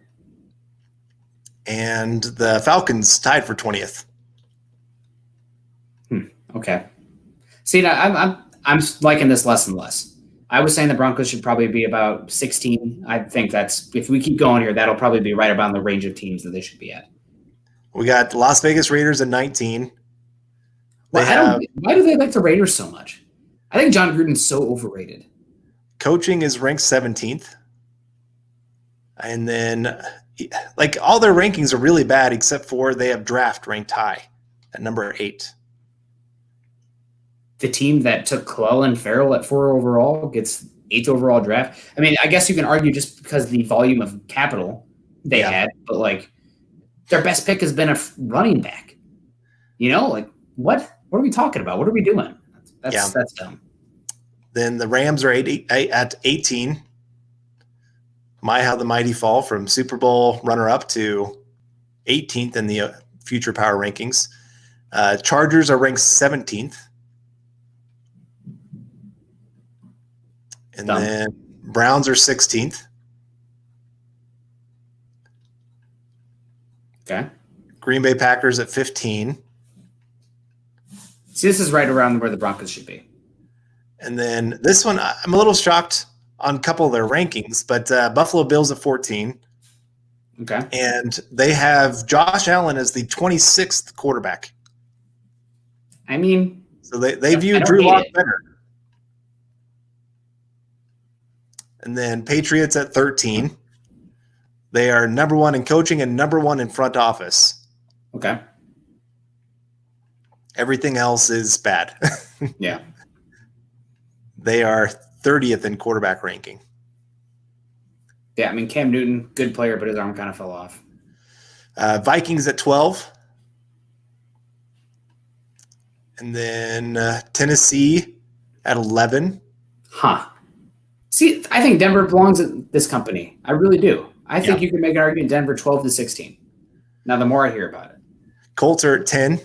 And the Falcons tied for 20th. Okay. See, now I'm liking this less and less. I was saying the Broncos should probably be about 16. I think if we keep going here, that'll probably be right around the range of teams that they should be at. We got the Las Vegas Raiders at 19. Why do they like the Raiders so much? I think John Gruden's so overrated. Coaching is ranked 17th. And then, like, all their rankings are really bad except for they have draft ranked high at number 8. The team that took Clellan Ferrell at 4 overall gets 8th overall draft. I mean, I guess you can argue just because of the volume of capital they had, but like their best pick has been a running back. You know, like what are we talking about? What are we doing? That's dumb. Then the Rams are at 18. How the mighty fall from Super Bowl runner-up to 18th in the future power rankings. Chargers are ranked 17th. And then Browns are 16th. Okay. Green Bay Packers at 15. See, this is right around where the Broncos should be. And then this one, I'm a little shocked on a couple of their rankings, but Buffalo Bills at 14. Okay. And they have Josh Allen as the 26th quarterback. I mean, so they view Drew Lock better. And then Patriots at 13. They are number 1 in coaching and number 1 in front office. Okay. Everything else is bad. Yeah. They are 30th in quarterback ranking. Yeah, I mean, Cam Newton, good player, but his arm kind of fell off. Vikings at 12. And then Tennessee at 11. Huh. See, I think Denver belongs at this company. I really do. I think you can make an argument Denver 12 to 16. Now, the more I hear about it. Colts are at 10.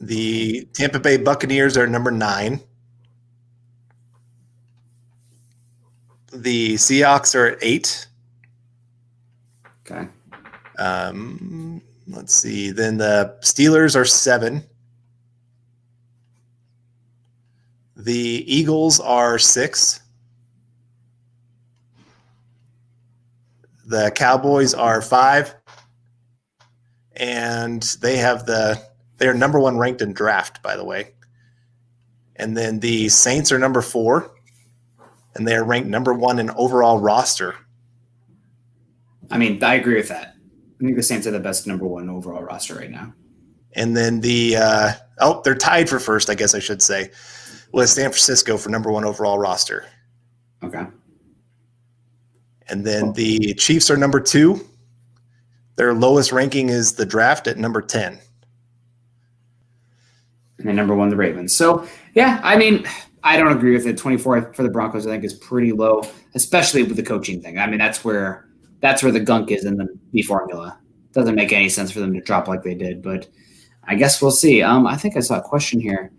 The Tampa Bay Buccaneers are number 9. The Seahawks are at 8. Okay. Let's see. Then the Steelers are 7. The Eagles are 6. The Cowboys are 5. And they are number 1 ranked in draft, by the way. And then the Saints are number 4. And they are ranked number 1 in overall roster. I mean, I agree with that. I think the Saints are the best number 1 overall roster right now. And then they're tied for first, I guess I should say, with San Francisco for number 1 overall roster. Okay. And then the Chiefs are number 2. Their lowest ranking is the draft at number 10. And then number 1, the Ravens. So, yeah, I mean, I don't agree with it. 24 for the Broncos, I think, is pretty low, especially with the coaching thing. I mean, that's where the gunk is in the formula. Doesn't make any sense for them to drop like they did, but I guess we'll see. I think I saw a question here.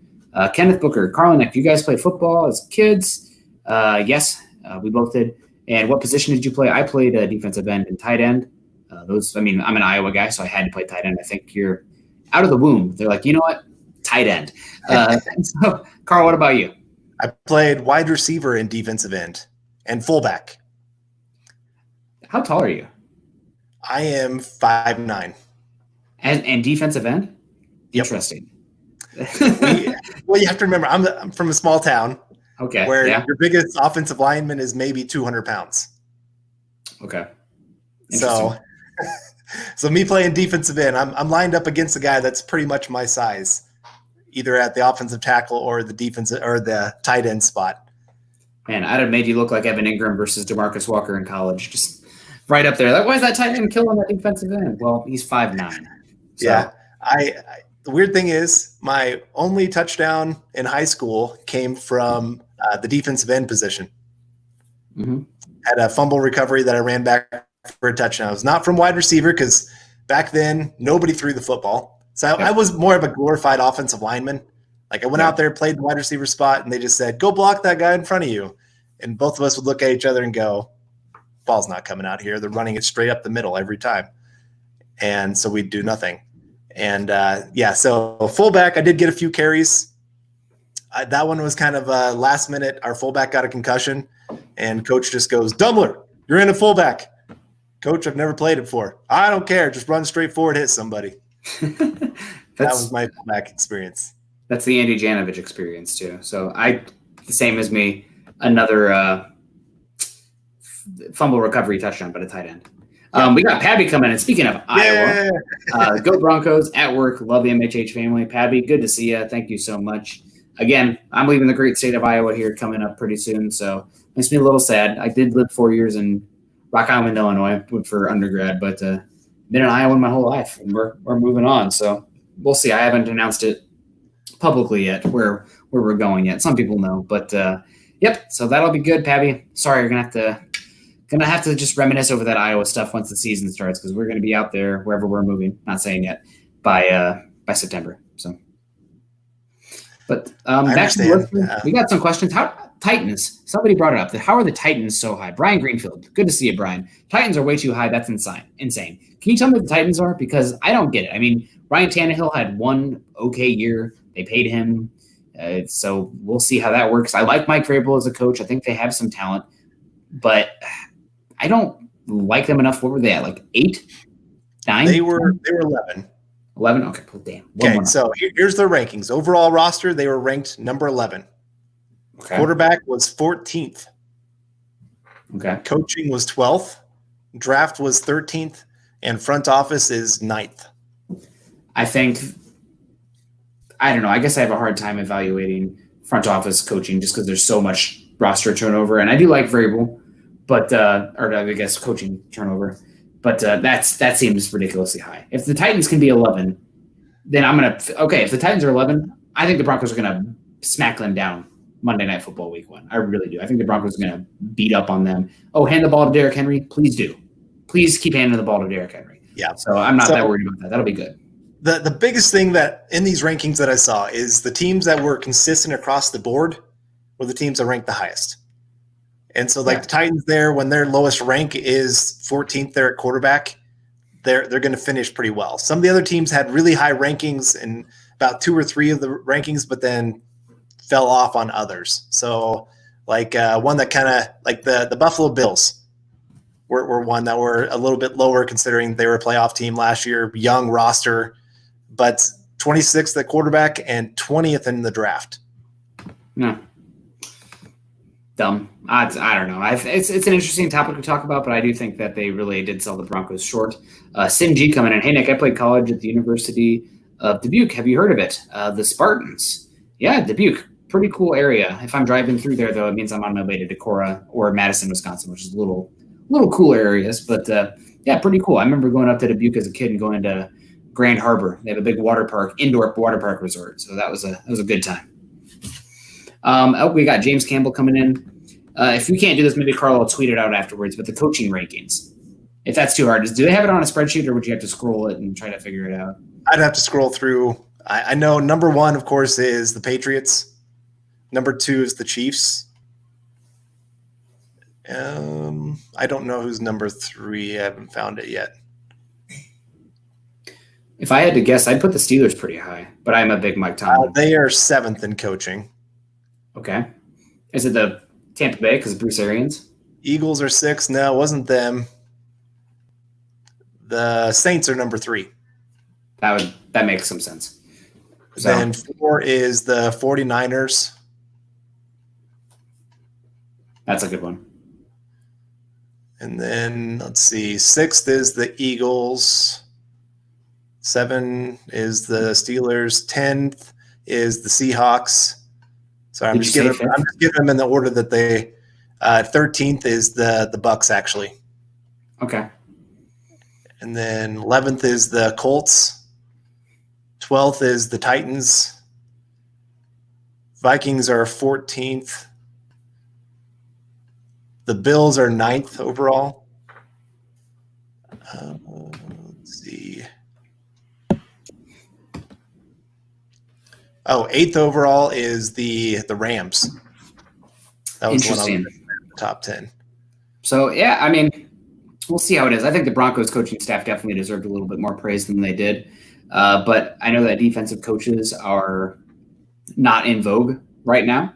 Kenneth Booker, Carl and Nick, do you guys play football as kids? Yes, we both did. And what position did you play? I played defensive end and tight end. I'm an Iowa guy, so I had to play tight end. I think you're out of the womb. They're like, you know what? Tight end. So, Carl, what about you? I played wide receiver and defensive end and fullback. How tall are you? I am 5'9". And defensive end? Yep. Interesting. Well, you have to remember, I'm from a small town. Okay. Where your biggest offensive lineman is maybe 200 pounds. Okay. So me playing defensive end, I'm lined up against a guy that's pretty much my size, either at the offensive tackle or the defensive or the tight end spot. Man, I'd have made you look like Evan Ingram versus DeMarcus Walker in college, just right up there. Like, why is that tight end killing that defensive end? Well, he's 5'9". So. Yeah, the weird thing is, my only touchdown in high school came from the defensive end position. Mm-hmm. Had a fumble recovery that I ran back for a touchdown. It was not from wide receiver because back then nobody threw the football. So I was more of a glorified offensive lineman. Like I went out there, played the wide receiver spot, and they just said, go block that guy in front of you. And both of us would look at each other and go, ball's not coming out here. They're running it straight up the middle every time. And so we'd do nothing. And so fullback, I did get a few carries. That one was kind of last minute. Our fullback got a concussion, and coach just goes, Dumler, you're in a fullback. Coach, I've never played it before. I don't care. Just run straight forward, hit somebody. That was my fullback experience. That's the Andy Janovich experience too. So the same as me, another fumble recovery touchdown, but a tight end. We got Pabby coming in. Speaking of Iowa, go Broncos at work. Love the MHH family. Pabby, good to see you. Thank you so much. Again, I'm leaving the great state of Iowa here coming up pretty soon, so makes me a little sad. I did live 4 years in Rock Island, Illinois, for undergrad, but been in Iowa my whole life, and we're moving on. So we'll see. I haven't announced it publicly yet where we're going yet. Some people know, but yep. So that'll be good, Pabby. Sorry, you're gonna have to just reminisce over that Iowa stuff once the season starts, because we're gonna be out there wherever we're moving. Not saying yet by September. So, but back to the list, we got some questions. How Titans? Somebody brought it up. How are the Titans so high? Brian Greenfield. Good to see you, Brian. Titans are way too high. That's insane. Can you tell me what the Titans are? Because I don't get it. I mean, Ryan Tannehill had one okay year. They paid him. So we'll see how that works. I like Mike Vrabel as a coach. I think they have some talent, but I don't like them enough. What were they at? Like 8, 9? They were 11. 11? Okay, well, damn. Okay, so here's their rankings. Overall roster, they were ranked number 11. Okay. Quarterback was 14th. Okay. Coaching was 12th. Draft was 13th. And front office is 9th. I don't know. I guess I have a hard time evaluating front office coaching just because there's so much roster turnover. And I do like Vrabel, but or I guess coaching turnover. But that seems ridiculously high. If the Titans can be 11, then I'm going to – okay, if the Titans are 11, I think the Broncos are going to smack them down Monday Night Football Week 1. I really do. I think the Broncos are going to beat up on them. Oh, hand the ball to Derrick Henry? Please do. Please keep handing the ball to Derrick Henry. Yeah. So I'm not that worried about that. That'll be good. The biggest thing that in these rankings that I saw is the teams that were consistent across the board were the teams that ranked the highest. And so the Titans there, when their lowest rank is 14th there at quarterback, they're going to finish pretty well. Some of the other teams had really high rankings in about 2 or 3 of the rankings, but then fell off on others. So one that kind of like the Buffalo Bills were one that were a little bit lower considering they were a playoff team last year, young roster, but 26th at quarterback and 20th in the draft. No. Dumb. I don't know. It's an interesting topic to talk about, but I do think that they really did sell the Broncos short. Sim G coming in. Hey, Nick, I played college at the University of Dubuque. Have you heard of it? The Spartans. Yeah, Dubuque. Pretty cool area. If I'm driving through there, though, it means I'm on my way to Decorah or Madison, Wisconsin, which is little cool areas. But, yeah, pretty cool. I remember going up to Dubuque as a kid and going to Grand Harbor. They have a big indoor water park resort. So that was a good time. We got James Campbell coming in. If we can't do this, maybe Carl will tweet it out afterwards, but the coaching rankings. If that's too hard, do they have it on a spreadsheet, or would you have to scroll it and try to figure it out? I'd have to scroll through. I know number 1, of course, is the Patriots. Number 2 is the Chiefs. I don't know who's number 3. I haven't found it yet. If I had to guess, I'd put the Steelers pretty high, but I'm a big Mike Tomlin. They are 7th in coaching. Okay. Is it the Tampa Bay because of Bruce Arians? Eagles are 6th. No, it wasn't them. The Saints are number 3. That makes some sense. So, then 4 is the 49ers. That's a good one. And then let's see, 6th is the Eagles. 7 is the Steelers. 10th is the Seahawks. So I'm just giving them in the order that they. 13th is the Bucks, actually. Okay. And then 11th is the Colts. 12th is the Titans. Vikings are 14th. The Bills are 9th overall. Let's see. 8th overall is the Rams. That was one of the top 10. So, yeah, I mean, we'll see how it is. I think the Broncos coaching staff definitely deserved a little bit more praise than they did. But I know that defensive coaches are not in vogue right now.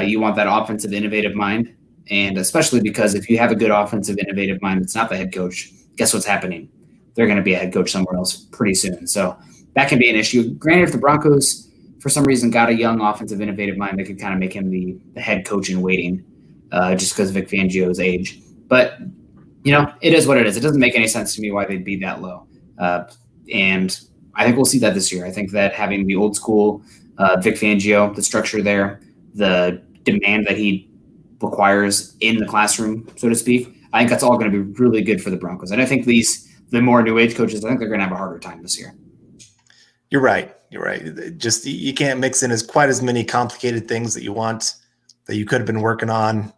You want that offensive, innovative mind. And especially because if you have a good offensive, innovative mind, it's not the head coach. Guess what's happening? They're going to be a head coach somewhere else pretty soon. So that can be an issue. Granted, if the Broncos, for some reason, got a young offensive, innovative mind, they could kind of make him the head coach in waiting just because of Vic Fangio's age. But, it is what it is. It doesn't make any sense to me why they'd be that low. And I think we'll see that this year. I think that having the old school Vic Fangio, the structure there, the demand that he requires in the classroom, so to speak, I think that's all going to be really good for the Broncos. And I think the more new age coaches, I think they're going to have a harder time this year. You're right. Just you can't mix in quite as many complicated things that you want that you could have been working on.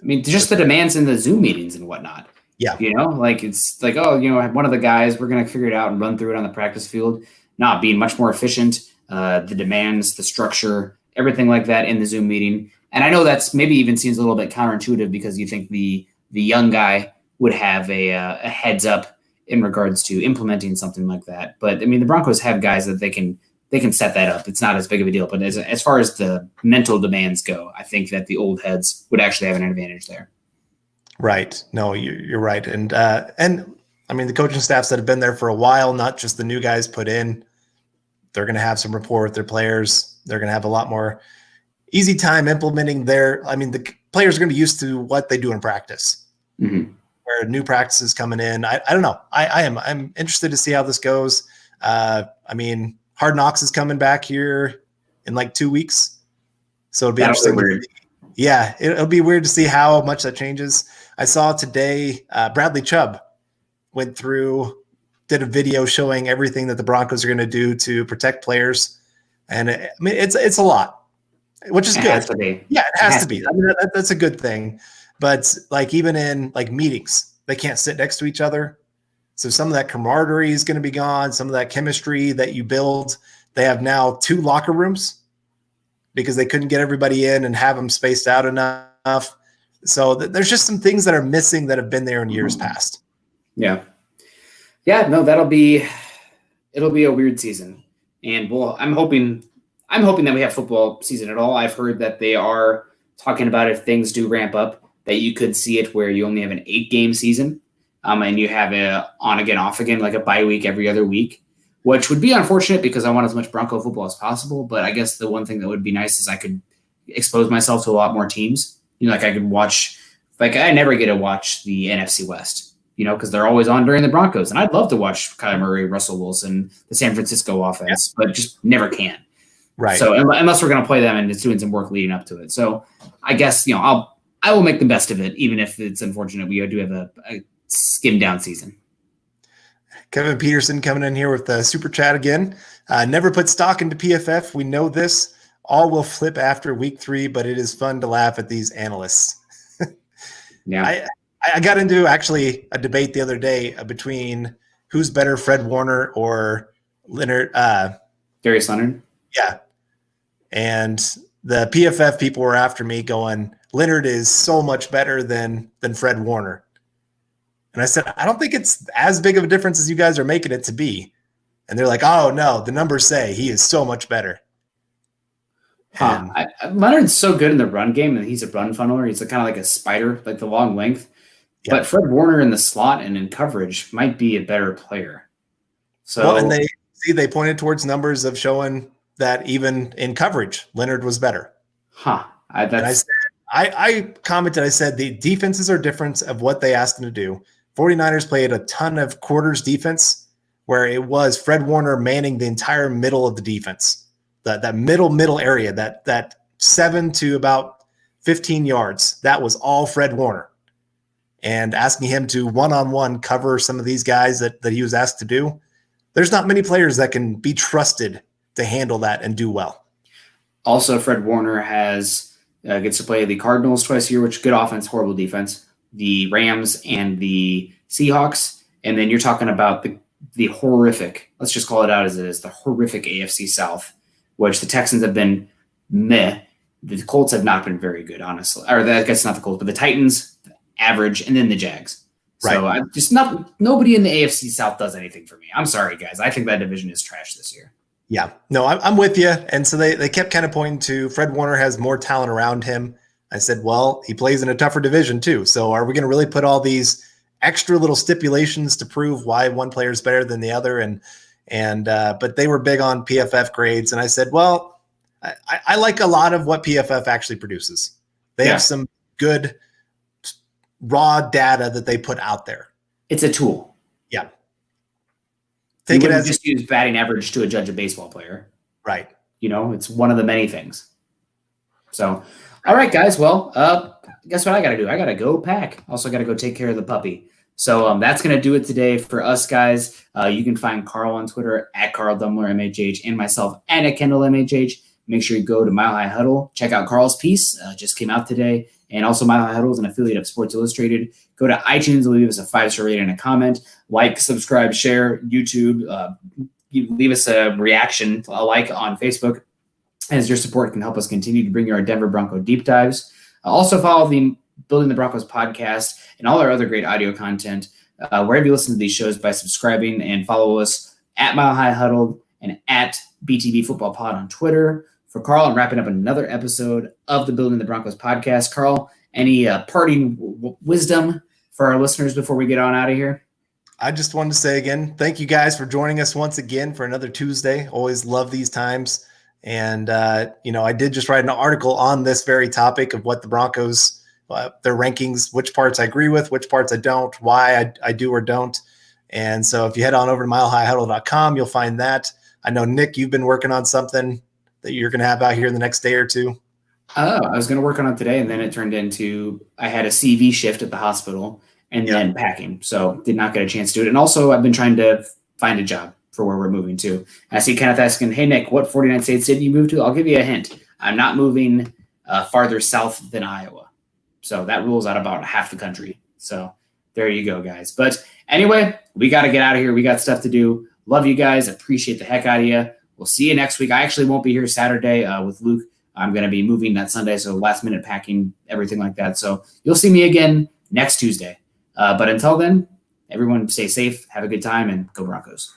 I mean, just the demands in the Zoom meetings and whatnot. Yeah. It's like, one of the guys, we're going to figure it out and run through it on the practice field. Not being much more efficient, the demands, the structure, everything like that in the Zoom meeting. And I know that's maybe even seems a little bit counterintuitive because you think the young guy would have a heads up in regards to implementing something like that. But I mean, the Broncos have guys that they can set that up. It's not as big of a deal. But as far as the mental demands go, I think that the old heads would actually have an advantage there. Right. No, you're right. And I mean, the coaching staffs that have been there for a while, not just the new guys put in, they're going to have some rapport with their players. They're going to have a lot more easy time implementing the players are going to be used to what they do in practice. Mm-hmm. Where new practices coming in. I don't know. I'm interested to see how this goes. I mean, Hard Knocks is coming back here in like 2 weeks. So it'll be interesting. Weird. Yeah, it'll be weird to see how much that changes. I saw today Bradley Chubb did a video showing everything that the Broncos are going to do to protect players. And it's a lot. Which is good. Has to be. Yeah, it has to be. I mean, that's a good thing. But like even in like meetings, they can't sit next to each other. So some of that camaraderie is going to be gone. Some of that chemistry that you build. They have now 2 locker rooms because they couldn't get everybody in and have them spaced out enough. So there's just some things that are missing that have been there in years past. Yeah. Yeah, no, it'll be a weird season. And I'm hoping that we have football season at all. I've heard that they are talking about if things do ramp up, that you could see it where you only have an 8-game season and you have a on again, off again, like a bye week every other week, which would be unfortunate because I want as much Bronco football as possible. But I guess the one thing that would be nice is I could expose myself to a lot more teams. Like I could watch, like I never get to watch the NFC West, because they're always on during the Broncos. And I'd love to watch Kyler Murray, Russell Wilson, the San Francisco offense, but just never can. Right. So unless we're going to play them and it's doing some work leading up to it. So I guess, I will make the best of it, even if it's unfortunate we do have a skimmed down season. Kevin Peterson coming in here with the super chat again. Never put stock into PFF. We know this. All will flip after week 3, but it is fun to laugh at these analysts. Yeah. I got into actually a debate the other day between who's better, Fred Warner or Leonard. Darius Leonard. Yeah. And the PFF people were after me going, Leonard is so much better than Fred Warner. And I said, I don't think it's as big of a difference as you guys are making it to be. And they're like, oh, no, the numbers say he is so much better. Leonard's so good in the run game, and he's a run funneler. He's kind of like a spider, like the long length. Yeah. But Fred Warner in the slot and in coverage might be a better player. So, and they pointed towards numbers of showing that even in coverage, Leonard was better. I commented, I said the defenses are different of what they asked him to do. 49ers played a ton of quarters defense where it was Fred Warner manning the entire middle of the defense. That middle area, that 7 to about 15 yards, that was all Fred Warner. And asking him to one-on-one cover some of these guys that he was asked to do, there's not many players that can be trusted to handle that and do well. Also, Fred Warner gets to play the Cardinals twice a year, which is good offense, horrible defense, the Rams and the Seahawks. And then you're talking about the horrific, let's just call it out as it is, the horrific AFC South, which the Texans have been meh. The Colts have not been very good, honestly. Or I guess not the Colts, but the Titans, average, and then the Jags. Right. So nobody in the AFC South does anything for me. I'm sorry, guys. I think that division is trash this year. Yeah, no, I'm with you. And so they kept kind of pointing to Fred Warner has more talent around him. I said, well, he plays in a tougher division too. So are we going to really put all these extra little stipulations to prove why one player is better than the other? But they were big on PFF grades. And I said, well, I like a lot of what PFF actually produces. They have some good raw data that they put out there. It's a tool. Yeah. Take it as just use batting average to judge a baseball player. Right. It's one of the many things. So, all right, guys. Well, guess what I got to do? I got to go pack. Also got to go take care of the puppy. So that's going to do it today for us, guys. You can find Carl on Twitter at Carl Dumler, MHH, and myself at Kendell, MHH. Make sure you go to Mile High Huddle. Check out Carl's piece. Just came out today. And also Mile High Huddle is an affiliate of Sports Illustrated. Go to iTunes and leave us a 5-star rating and a comment. Like, subscribe, share, YouTube. Leave us a reaction, a like on Facebook, as your support can help us continue to bring you our Denver Bronco deep dives. Also follow the Building the Broncos podcast and all our other great audio content wherever you listen to these shows by subscribing, and follow us at Mile High Huddle and at BTB Football Pod on Twitter. For Carl, I'm wrapping up another episode of the Building the Broncos podcast. Carl, any parting wisdom for our listeners before we get on out of here? I just wanted to say again, thank you guys for joining us once again for another Tuesday. Always love these times. And, I did just write an article on this very topic of what the Broncos, their rankings, which parts I agree with, which parts I don't, why I do or don't. And so if you head on over to milehighhuddle.com, you'll find that. I know, Nick, you've been working on something that you're going to have out here in the next day or two. Oh, I was going to work on it today, and then it turned into I had a CV shift at the hospital and then packing. So did not get a chance to do it. And also I've been trying to find a job for where we're moving to. And I see Kenneth asking, hey, Nick, what 49 states did you move to? I'll give you a hint. I'm not moving farther south than Iowa. So that rules out about half the country. So there you go, guys. But anyway, we got to get out of here. We got stuff to do. Love you guys. Appreciate the heck out of you. We'll see you next week. I actually won't be here Saturday with Luke. I'm going to be moving that Sunday, so last minute packing, everything like that. So you'll see me again next Tuesday. But until then, everyone stay safe, have a good time, and go Broncos.